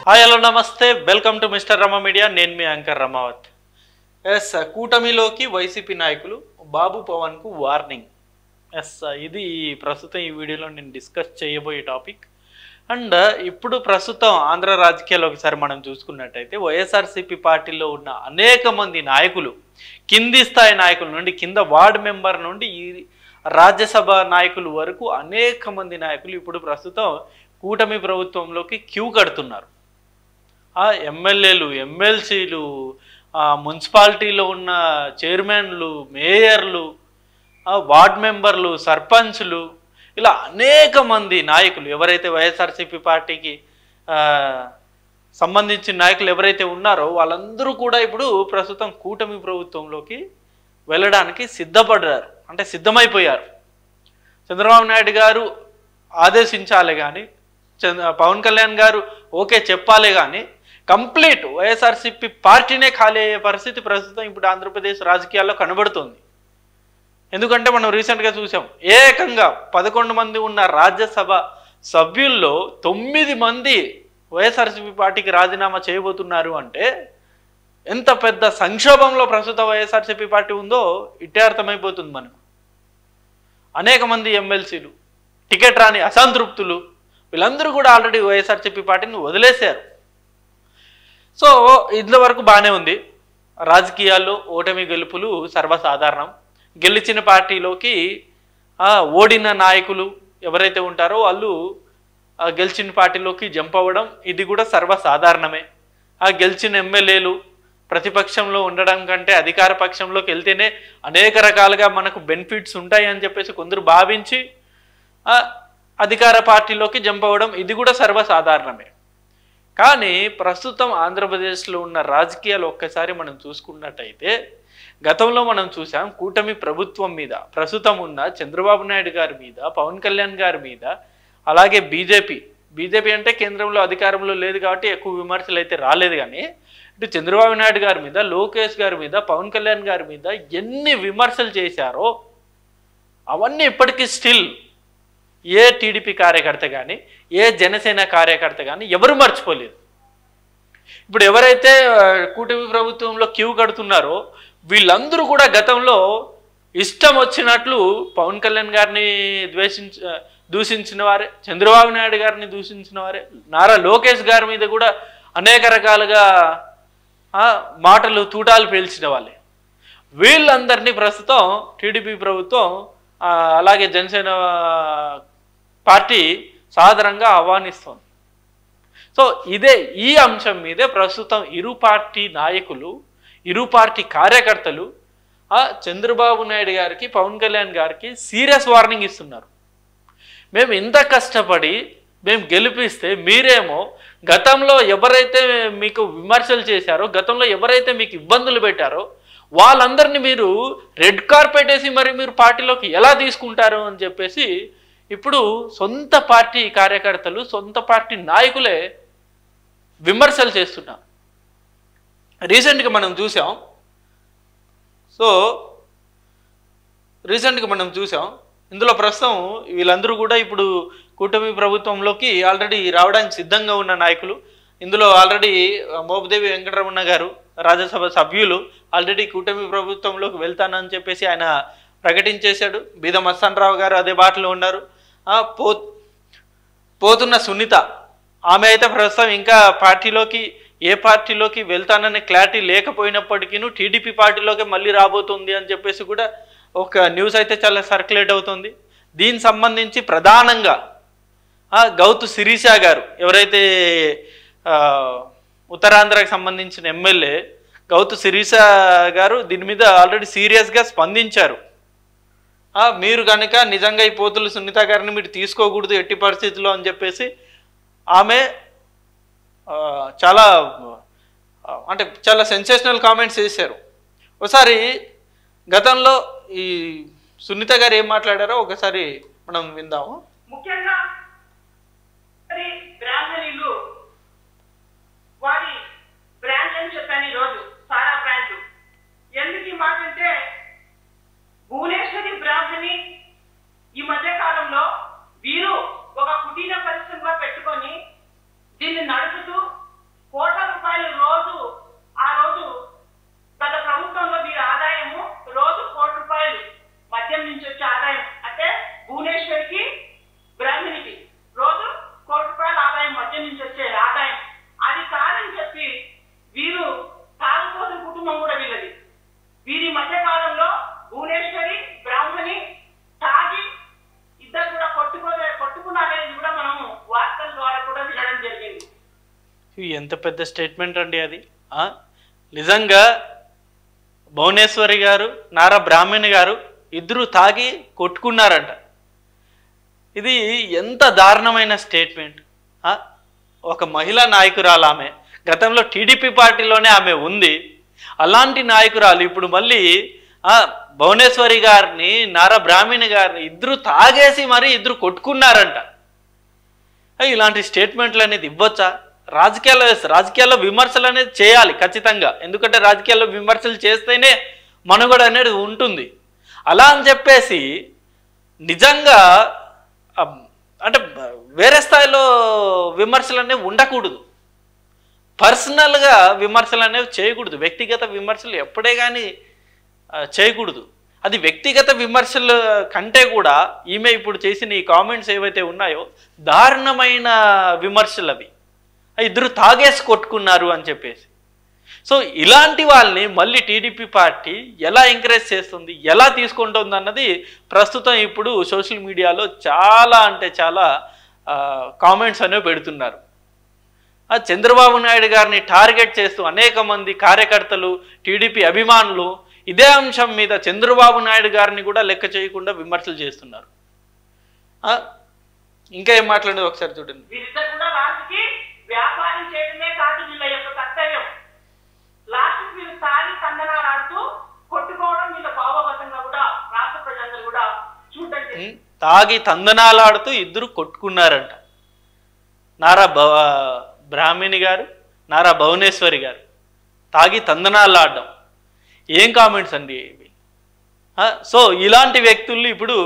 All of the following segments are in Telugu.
హాయ్ హలో నమస్తే, welcome to mister Rama media. నేను మీ యాంకర్ రమావత్. కూటమిలోకి వైసీపీ నాయకులు బాబు పవన్కు వార్నింగ్. ఇది ప్రస్తుతం ఈ వీడియోలో నేను డిస్కస్ చేయబోయే టాపిక్. అండ్ ఇప్పుడు ప్రస్తుతం ఆంధ్ర రాజకీయాల్లో ఒకసారి మనం చూసుకున్నట్టయితే వైఎస్ఆర్సీపీ పార్టీలో ఉన్న అనేక మంది నాయకులు, కింది స్థాయి నాయకుల నుండి కింద వార్డు మెంబర్ నుండి ఈ రాజ్యసభ నాయకుల వరకు అనేక మంది నాయకులు ఇప్పుడు ప్రస్తుతం కూటమి ప్రభుత్వంలోకి క్యూ కడుతున్నారు. ఎమ్మెల్యేలు, ఎమ్మెల్సీలు, మున్సిపాలిటీలో ఉన్న చైర్మన్లు, మేయర్లు, వార్డ్ మెంబర్లు, సర్పంచ్లు, ఇలా అనేక మంది నాయకులు ఎవరైతే వైఎస్ఆర్సీపీ పార్టీకి సంబంధించిన నాయకులు ఎవరైతే ఉన్నారో వాళ్ళందరూ కూడా ఇప్పుడు ప్రస్తుతం కూటమి ప్రభుత్వంలోకి వెళ్ళడానికి సిద్ధపడ్డారు, అంటే సిద్ధమైపోయారు. చంద్రబాబు నాయుడు గారు ఆదేశించాలి కానీ, పవన్ కళ్యాణ్ గారు ఓకే చెప్పాలి కానీ కంప్లీట్ వైఎస్ఆర్సీపీ పార్టీనే ఖాళీ అయ్యే పరిస్థితి ప్రస్తుతం ఇప్పుడు ఆంధ్రప్రదేశ్ రాజకీయాల్లో కనబడుతుంది. ఎందుకంటే మనం రీసెంట్గా చూసాం, ఏకంగా 11 మంది ఉన్న రాజ్యసభ సభ్యుల్లో 9 మంది వైఎస్ఆర్సీపీ పార్టీకి రాజీనామా చేయబోతున్నారు. అంటే ఎంత పెద్ద సంక్షోభంలో ప్రస్తుత వైఎస్ఆర్సీపీ పార్టీ ఉందో ఇట్టే అర్థమైపోతుంది మనకు. అనేక మంది ఎమ్మెల్సీలు, టికెట్ రాని అసంతృప్తులు, వీళ్ళందరూ కూడా ఆల్రెడీ వైఎస్ఆర్సీపీ పార్టీని వదిలేశారు. సో ఇంతవరకు బాగానే ఉంది. రాజకీయాల్లో ఓటమి గెలుపులు సర్వసాధారణం. గెలిచిన పార్టీలోకి ఓడిన నాయకులు ఎవరైతే ఉంటారో వాళ్ళు గెలిచిన పార్టీలోకి జంప్ అవ్వడం ఇది కూడా సర్వసాధారణమే. గెలిచిన ఎమ్మెల్యేలు ప్రతిపక్షంలో ఉండడం కంటే అధికార పక్షంలోకి వెళ్తేనే అనేక రకాలుగా మనకు బెనిఫిట్స్ ఉంటాయి అని చెప్పేసి కొందరు భావించి అధికార పార్టీలోకి జంప్ అవ్వడం ఇది కూడా సర్వసాధారణమే. కానీ ప్రస్తుతం ఆంధ్రప్రదేశ్లో ఉన్న రాజకీయాలు ఒక్కసారి మనం చూసుకున్నట్టయితే గతంలో మనం చూసాం కూటమి ప్రభుత్వం మీద, ప్రస్తుతం ఉన్న చంద్రబాబు నాయుడు గారి మీద, పవన్ కళ్యాణ్ గారి మీద, అలాగే బీజేపీ అంటే కేంద్రంలో అధికారంలో లేదు కాబట్టి ఎక్కువ విమర్శలు అయితే రాలేదు. కానీ ఇటు చంద్రబాబు నాయుడు గారి మీద, లోకేష్ గారి మీద, పవన్ కళ్యాణ్ గారి మీద ఎన్ని విమర్శలు చేశారో అవన్నీ ఇప్పటికీ స్టిల్ ఏ టీడీపీ కార్యకర్త కానీ, ఏ జనసేన కార్యకర్త కానీ ఎవరు మర్చిపోలేదు. ఇప్పుడు ఎవరైతే కూటమి ప్రభుత్వంలో క్యూ కడుతున్నారో వీళ్ళందరూ కూడా గతంలో ఇష్టం వచ్చినట్లు పవన్ కళ్యాణ్ గారిని దూషించిన వారే, చంద్రబాబు నాయుడు గారిని దూషించిన వారే, నారా లోకేష్ గారి మీద కూడా అనేక రకాలుగా మాటలు తూటాలు పేల్చిన వాళ్ళే. వీళ్ళందరినీ ప్రస్తుతం టీడీపీ ప్రభుత్వం అలాగే జనసేన పార్టీ సాధారణంగా ఆహ్వానిస్తోంది. సో ఈ అంశం మీదే ప్రస్తుతం ఇరు పార్టీ నాయకులు, ఇరు పార్టీ కార్యకర్తలు చంద్రబాబు నాయుడు గారికి, పవన్ కళ్యాణ్ గారికి సీరియస్ వార్నింగ్ ఇస్తున్నారు. మేము ఇంత కష్టపడి మేము గెలిపిస్తే మీరేమో గతంలో ఎవరైతే మీకు విమర్శలు చేశారో, గతంలో ఎవరైతే మీకు ఇబ్బందులు పెట్టారో వాళ్ళందరినీ మీరు రెడ్ కార్పెట్ వేసి మరి మీరు పార్టీలోకి ఎలా తీసుకుంటారు అని చెప్పేసి ఇప్పుడు సొంత పార్టీ కార్యకర్తలు, సొంత పార్టీ నాయకులే విమర్శలు చేస్తున్నారు. రీసెంట్గా మనం చూసాం ఇందులో ప్రస్తుతం వీళ్ళందరూ కూడా ఇప్పుడు కూటమి ప్రభుత్వంలోకి ఆల్రెడీ రావడానికి సిద్ధంగా ఉన్న నాయకులు. ఇందులో ఆల్రెడీ మోపిదేవి వెంకటరమణ గారు రాజ్యసభ సభ్యులు ఆల్రెడీ కూటమి ప్రభుత్వంలోకి వెళ్తానని చెప్పేసి ఆయన ప్రకటించేశాడు. బీద మస్తాన్ రావు గారు అదే బాటలో ఉన్నారు. పోతున్న సునీత, ఆమె అయితే ప్రస్తుతం ఇంకా ఏ పార్టీలోకి వెళ్తాననే క్లారిటీ లేకపోయినప్పటికీ టీడీపీ పార్టీలోకి మళ్ళీ రాబోతుంది అని చెప్పేసి కూడా ఒక న్యూస్ అయితే చాలా సర్క్యులేట్ అవుతుంది. దీనికి సంబంధించి ప్రధానంగా గౌతు శిరీష గారు, ఎవరైతే ఉత్తరాంధ్రకు సంబంధించిన ఎమ్మెల్యే గౌతు శిరీష గారు దీని మీద ఆల్రెడీ సీరియస్గా స్పందించారు. మీరు కనుక నిజంగా ఈ పోతుల సునీత గారిని మీరు తీసుకోకూడదు ఎట్టి పరిస్థితుల్లో అని చెప్పేసి ఆమె చాలా సెన్సేషనల్ కామెంట్స్ చేశారు. ఒకసారి గతంలో ఈ సునీత గారు ఏం మాట్లాడారో ఒకసారి మనం విందాము. ముఖ్యంగా బ్రాహ్మణులు వారి బ్రాండ్ అని చెప్పాను ఈరోజు, సారా బ్రాండ్లు. ఎందుకు ఈ మాట అంటే భువనేశ్వరి బ్రాహ్మణి ఈ మధ్య కాలంలో వీరు ఒక కుటీర పరిశ్రమ పెట్టుకొని దీన్ని నడుపుతూ నుంచి వచ్చే ఆదాయం అంటే భువనేశ్వరికి బ్రాహ్మణికి రోజు ₹1,00,00,000 ఆదాయం మద్యం నుంచి వచ్చే ఆదాయం అది కాదని చెప్పి వీరు తాగుబోతుల కుటుంబం కూడా వీళ్ళది. వీరి మధ్య కాలంలో భువనేశ్వరి బ్రాహ్మణి తాగి ఇద్దరు కూడా కొట్టుకున్నారనేది కూడా మనం వార్తల ద్వారా కూడా వినడం జరిగింది. ఎంత పెద్ద స్టేట్మెంట్ అండి అది. నిజంగా భువనేశ్వరి గారు నారా బ్రాహ్మణి గారు ఇద్దరు తాగి కొట్టుకున్నారంట. ఇది ఎంత దారుణమైన స్టేట్మెంట్. ఒక మహిళా నాయకురాలు ఆమె, గతంలో టీడీపీ పార్టీలోనే ఆమె ఉంది. అలాంటి నాయకురాలు ఇప్పుడు మళ్ళీ భువనేశ్వరి గారిని నారా బ్రాహ్మణి గారిని ఇద్దరు తాగేసి మరి ఇద్దరు కొట్టుకున్నారంట. ఇలాంటి స్టేట్మెంట్లు అనేది ఇవ్వచ్చా? రాజకీయాల్లో విమర్శలు అనేది చేయాలి ఖచ్చితంగా, ఎందుకంటే రాజకీయాల్లో విమర్శలు చేస్తేనే మనుగడ అనేది ఉంటుంది. అలా అని చెప్పేసి నిజంగా అంటే వేరే స్థాయిలో విమర్శలు అనేవి ఉండకూడదు, పర్సనల్గా విమర్శలు అనేవి చేయకూడదు, వ్యక్తిగత విమర్శలు ఎప్పుడే కానీ చేయకూడదు. అది వ్యక్తిగత విమర్శల కంటే కూడా ఈమె ఇప్పుడు చేసిన ఈ కామెంట్స్ ఏవైతే ఉన్నాయో దారుణమైన విమర్శలు అవి. ఇద్దరు తాగేసి కొట్టుకున్నారు అని చెప్పేసి. సో ఇలాంటి వాళ్ళని మళ్ళీ టీడీపీ పార్టీ ఎలా ఎంకరేజ్ చేస్తుంది, ఎలా తీసుకుంటుంది అన్నది ప్రస్తుతం ఇప్పుడు సోషల్ మీడియాలో చాలా అంటే చాలా కామెంట్స్ అనేవి పెడుతున్నారు. చంద్రబాబు నాయుడు గారిని టార్గెట్ చేస్తూ అనేక మంది కార్యకర్తలు, టీడీపీ అభిమానులు ఇదే అంశం మీద చంద్రబాబు నాయుడు గారిని కూడా లెక్క చేయకుండా విమర్శలు చేస్తున్నారు. ఇంకా ఏం మాట్లాడేది ఒకసారి చూడండి. వీరిద్దరు కూడా లాస్ట్కి వ్యాపారం చేయడమే కాదు వీళ్ళ యొక్క కర్తవ్యం. లాస్ట్ వీళ్ళు తాగి తందనాలాడుతూ కొట్టుకోవడం వీళ్ళ భావోగతంగా కూడా రాష్ట్ర ప్రజలందరూ కూడా చూడండి. తాగి తందనాలాడుతూ ఇద్దరు కొట్టుకున్నారంట. నారా బ్రాహ్మణి గారు, నారా భువనేశ్వరి గారు తాగి తందనాలాడడం. ఏం కామెంట్స్ అండి ఇవి. సో ఇలాంటి వ్యక్తుల్ని ఇప్పుడు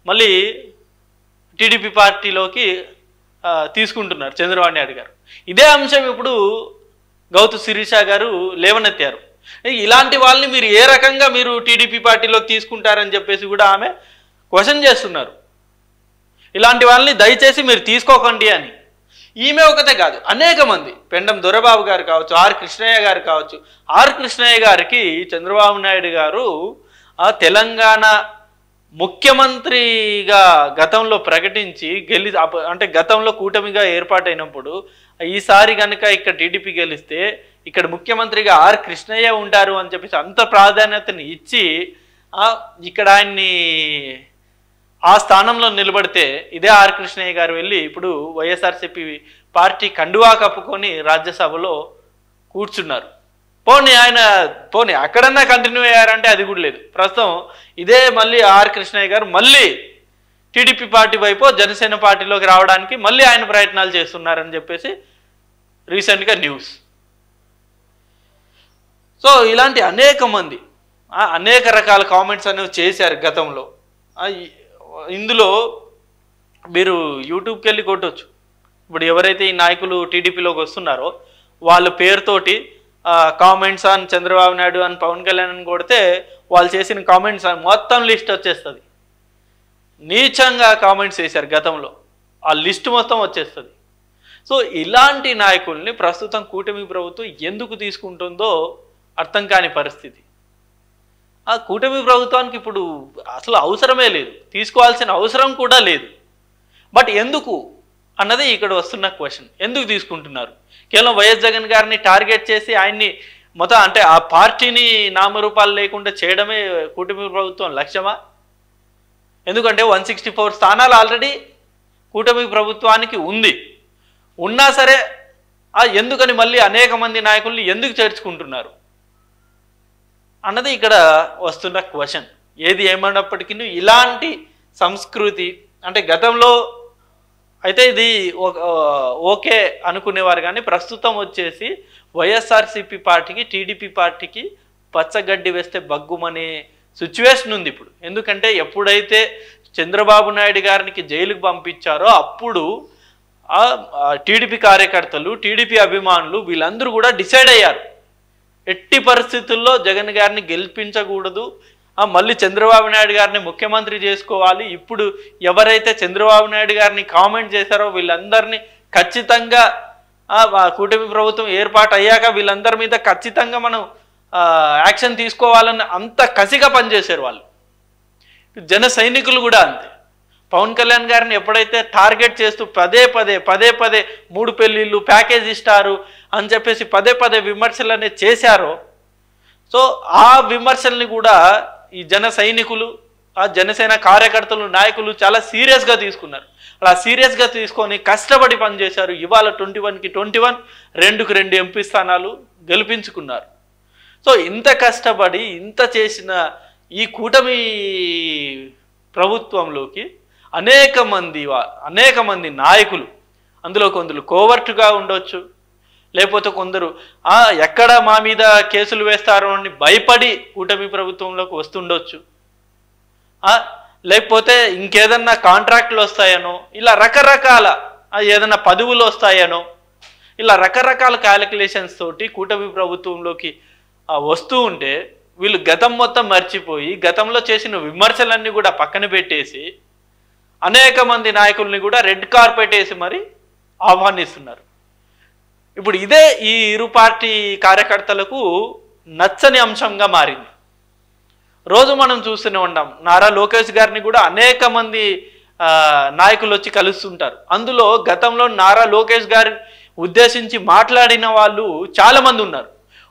మళ్ళీ టీడీపీ పార్టీలోకి తీసుకుంటున్నారు చంద్రబాబు నాయుడు గారు. ఇదే అంశం ఇప్పుడు గౌతు శిరీష గారు లేవనెత్తారు. ఇలాంటి వాళ్ళని మీరు ఏ రకంగా మీరు టీడీపీ పార్టీలోకి తీసుకుంటారని చెప్పేసి కూడా ఆమె క్వశ్చన్ చేస్తున్నారు. ఇలాంటి వాళ్ళని దయచేసి మీరు తీసుకోకండి అని. ఈమె ఒకటే కాదు, అనేక మంది, పెండం దొరబాబు గారు కావచ్చు, ఆర్ కృష్ణయ్య గారు కావచ్చు. ఆర్ కృష్ణయ్య గారికి చంద్రబాబు నాయుడు గారు తెలంగాణ ముఖ్యమంత్రిగా గతంలో ప్రకటించి అంటే గతంలో కూటమిగా ఏర్పాటైనప్పుడు ఈసారి కనుక ఇక్కడ టీడీపీ గెలిస్తే ఇక్కడ ముఖ్యమంత్రిగా ఆర్ కృష్ణయ్య ఉంటారు అని చెప్పేసి అంత ప్రాధాన్యతని ఇచ్చి ఇక్కడ ఆయన్ని ఆ స్థానంలో నిలబడితే ఇదే ఆర్ కృష్ణయ్య గారు వెళ్ళి ఇప్పుడు వైఎస్ఆర్సీపీ పార్టీ కండువా కప్పుకొని రాజ్యసభలో కూర్చున్నారు. పోనీ అక్కడన్నా కంటిన్యూ అయ్యారంటే అది కూడా లేదు. ప్రస్తుతం ఇదే మళ్ళీ ఆర్ కృష్ణయ్య గారు మళ్ళీ టీడీపీ పార్టీ వైపు జనసేన పార్టీలోకి రావడానికి మళ్ళీ ఆయన ప్రయత్నాలు చేస్తున్నారని చెప్పేసి రీసెంట్గా న్యూస్. సో ఇలాంటి అనేక మంది అనేక రకాల కామెంట్స్ అనేవి చేశారు గతంలో. ఇందులో మీరు యూట్యూబ్కి వెళ్ళి కొట్టవచ్చు. ఇప్పుడు ఎవరైతే ఈ నాయకులు టీడీపీలోకి వస్తున్నారో వాళ్ళ పేరుతోటి కామెంట్స్ ఆన్ చంద్రబాబు నాయుడు అని పవన్ కళ్యాణ్ అని కొడితే వాళ్ళు చేసిన కామెంట్స్ మొత్తం లిస్ట్ వచ్చేస్తుంది. నీచంగా కామెంట్స్ చేశారు గతంలో, ఆ లిస్ట్ మొత్తం వచ్చేస్తుంది. సో ఇలాంటి నాయకుల్ని ప్రస్తుతం కూటమి ప్రభుత్వం ఎందుకు తీసుకుంటుందో అర్థం కాని పరిస్థితి. ఆ కూటమి ప్రభుత్వానికి ఇప్పుడు అసలు అవసరమే లేదు, తీసుకోవాల్సిన అవసరం కూడా లేదు. బట్ ఎందుకు అన్నది ఇక్కడ వస్తున్న క్వశ్చన్. ఎందుకు తీసుకుంటున్నారు? కేవలం వైఎస్ జగన్ గారిని టార్గెట్ చేసి ఆయన్ని మొత్తం అంటే ఆ పార్టీని నామరూపాలు లేకుండా చేయడమే కూటమి ప్రభుత్వం లక్ష్యమా? ఎందుకంటే 164 స్థానాలు ఆల్రెడీ కూటమి ప్రభుత్వానికి ఉంది. ఉన్నా సరే ఎందుకని మళ్ళీ అనేక మంది నాయకుల్ని ఎందుకు చేర్చుకుంటున్నారు అన్నది ఇక్కడ వస్తున్న క్వశ్చన్. ఏది ఏమన్నప్పటికీ ఇలాంటి సంస్కృతి అంటే గతంలో అయితే ఇది ఓకే అనుకునేవారు, కానీ ప్రస్తుతం వచ్చేసి వైఎస్ఆర్సీపీ పార్టీకి టీడీపీ పార్టీకి పచ్చగడ్డి వేస్తే బగ్గుమనే సిచ్యువేషన్ ఉంది ఇప్పుడు. ఎందుకంటే ఎప్పుడైతే చంద్రబాబు నాయుడు గారికి జైలుకు పంపించారో అప్పుడు టీడీపీ కార్యకర్తలు, టీడీపీ అభిమానులు వీళ్ళందరూ కూడా డిసైడ్ అయ్యారు, ఎట్టి పరిస్థితుల్లో జగన్ గారిని గెలిపించకూడదు, మళ్ళీ చంద్రబాబు నాయుడు గారిని ముఖ్యమంత్రి చేసుకోవాలి, ఇప్పుడు ఎవరైతే చంద్రబాబు నాయుడు గారిని కామెంట్ చేశారో వీళ్ళందరినీ ఖచ్చితంగా కూటమి ప్రభుత్వం ఏర్పాటు అయ్యాక వీళ్ళందరి మీద ఖచ్చితంగా మనం యాక్షన్ తీసుకోవాలని అంత కసిగా పనిచేశారు వాళ్ళు. జన సైనికులు కూడా అంతే. పవన్ కళ్యాణ్ గారిని ఎప్పుడైతే టార్గెట్ చేస్తూ పదే పదే 3 పెళ్ళిళ్ళు ప్యాకేజ్ ఇస్తారు అని చెప్పేసి పదే విమర్శలనే చేశారో, సో ఆ విమర్శల్ని కూడా ఈ జన సైనికులు, ఆ జనసేన కార్యకర్తలు, నాయకులు చాలా సీరియస్గా తీసుకున్నారు. అలా సీరియస్గా తీసుకొని కష్టపడి పనిచేశారు. ఇవాళ 21కి 21, 2కి 2 ఎంపీ స్థానాలు గెలిపించుకున్నారు. సో ఇంత కష్టపడి ఇంత చేసిన ఈ కూటమి ప్రభుత్వంలోకి అనేక మంది నాయకులు, అందులో కొందరు కోవర్టుగా ఉండొచ్చు, లేకపోతే కొందరు ఎక్కడ మా మీద కేసులు వేస్తారో అని భయపడి కూటమి ప్రభుత్వంలోకి వస్తుండొచ్చు, లేకపోతే ఇంకేదన్నా కాంట్రాక్టులు వస్తాయనో, ఇలా రకరకాల ఏదన్నా పదవులు వస్తాయనో, ఇలా రకరకాల క్యాలిక్యులేషన్స్ తోటి కూటమి ప్రభుత్వంలోకి వస్తూ ఉంటే వీళ్ళు గతం మొత్తం మర్చిపోయి గతంలో చేసిన విమర్శలన్నీ కూడా పక్కన పెట్టేసి అనేక మంది నాయకుల్ని కూడా రెడ్ కార్పెట్ వేసి మరి ఆహ్వానిస్తున్నారు. ఇప్పుడు ఇదే ఈ ఇరు పార్టీ కార్యకర్తలకు నచ్చని అంశంగా మారింది. రోజు మనం చూస్తూనే ఉన్నాం, నారా లోకేష్ గారిని కూడా అనేక మంది నాయకులు వచ్చి కలుస్తుంటారు. అందులో గతంలో నారా లోకేష్ గారి ఉద్దేశించి మాట్లాడిన వాళ్ళు చాలామంది ఉన్నారు.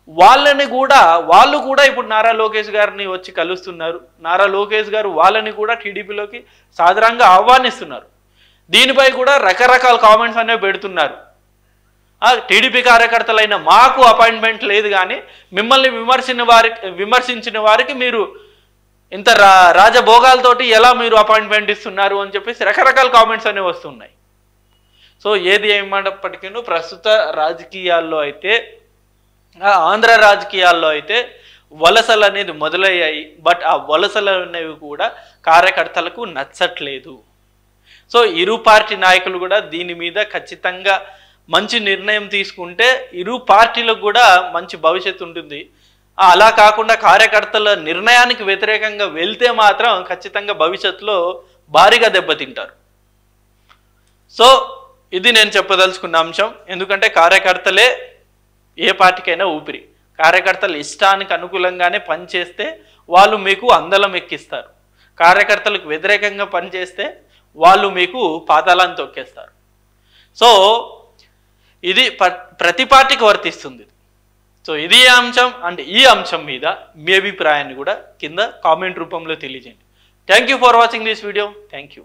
వాళ్ళు కూడా ఇప్పుడు నారా లోకేష్ గారిని వచ్చి కలుస్తున్నారు. నారా లోకేష్ గారు వాళ్ళని కూడా టీడీపీలోకి సాధారణంగా ఆహ్వానిస్తున్నారు. దీనిపై కూడా రకరకాల కామెంట్స్ అనేవి పెడుతున్నారు. టీడీపీ కార్యకర్తలైన మాకు అపాయింట్మెంట్ లేదు, కానీ మిమ్మల్ని విమర్శించిన వారికి మీరు ఇంత రాజభోగాలతోటి ఎలా మీరు అపాయింట్మెంట్ ఇస్తున్నారు అని చెప్పేసి రకరకాల కామెంట్స్ అనేవి వస్తున్నాయి. సో ఏది ఏమైనప్పటికీ ప్రస్తుత రాజకీయాల్లో అయితే, ఆంధ్ర రాజకీయాల్లో అయితే వలసలు అనేది మొదలయ్యాయి. బట్ ఆ వలసలు అనేవి కూడా కార్యకర్తలకు నచ్చట్లేదు. సో ఇరు పార్టీ నాయకులు కూడా దీని మీద ఖచ్చితంగా మంచి నిర్ణయం తీసుకుంటే ఇరు పార్టీలకు కూడా మంచి భవిష్యత్తు ఉంటుంది. అలా కాకుండా కార్యకర్తల నిర్ణయానికి వ్యతిరేకంగా వెళ్తే మాత్రం ఖచ్చితంగా భవిష్యత్తులో భారీగా దెబ్బతింటారు. సో ఇది నేను చెప్పదలుచుకున్న అంశం. ఎందుకంటే కార్యకర్తలే ఏ పార్టీకైనా ఊపిరి. కార్యకర్తలు ఇష్టానికి అనుకూలంగానే పనిచేస్తే వాళ్ళు మీకు అందలం ఎక్కిస్తారు. కార్యకర్తలకు వ్యతిరేకంగా పనిచేస్తే వాళ్ళు మీకు పాతాళాన్ని తొక్కేస్తారు. సో ఇది ప్రతి పార్టీకి వర్తిస్తుంది. సో ఇది అంశం. అండ్ ఈ అంశం మీద మీ అభిప్రాయాన్ని కూడా కింద కామెంట్ రూపంలో తెలియజేయండి. Thank you for watching this video. Thank you.